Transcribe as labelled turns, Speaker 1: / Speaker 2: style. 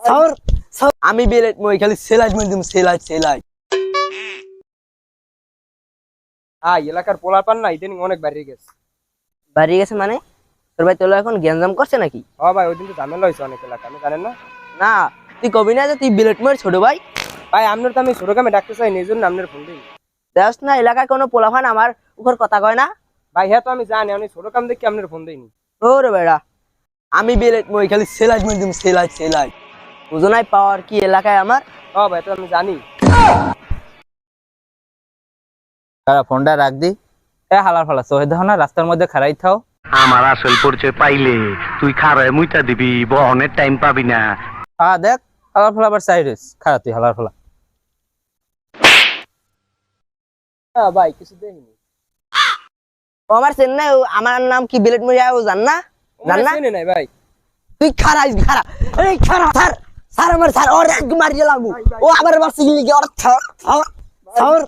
Speaker 1: Sir আমি belt মই খালি সেলাইট মই দিম সেলাইট
Speaker 2: এলাকার পোলাপান না ইদানিং অনেক বাইরে গেছে।
Speaker 1: বাড়ি গেছে মানে তোর ভাই তোলা এখন গ্যাঞ্জাম করছে নাকি?
Speaker 2: ভাই ওই দিন তো ঝামেলা হয়েছে অনেক এলাকা, আমি জানেন না?
Speaker 1: না তুই কবি না যে তুই বেলেট মই ছোট ভাই।
Speaker 2: ভাই আপনার তো আমি ছোট কামে ডাকতে চাই না, এই জন্য আপনার ফোন দিই।
Speaker 1: দেখ না এলাকায় কোনো পোলাফান আমার উপর কথা কয় না।
Speaker 2: ভাই হ্যাঁ তো আমি জানি, আমি ছোট কাম দেখি আপনার ফোন দিইনি।
Speaker 1: ওরে বেড়া আমি বেলেট মই খালি সেলাইট মই দিম সেলাইট বুঝো নাই পাওয়ার কি এলাকায় আমার।
Speaker 2: ভাই তো আমি জানি।
Speaker 3: ফোনটা রাখ দি। হালার ফালা সহে দেখো না রাস্তার মধ্যে খারাই থাও।
Speaker 4: আমার আসল পরিচয় পাইলে তুই খারায় মুইতা দিবি, বহনের টাইম পাবি না।
Speaker 3: দেখ হালার ফালা আবার সাইডেস খারা তুই হালার ফালা।
Speaker 2: ভাই কিছু দেখিনি।
Speaker 1: ও আমার চেন্নাই আমার নাম কি বেলেট মই ও জান না
Speaker 2: চিনি নাই ভাই।
Speaker 1: তুই খারা এই খারা স্যার আমার স্যার ওর এক মারিয়ে লাগবো ও আবার বাসি গিয়ে ওর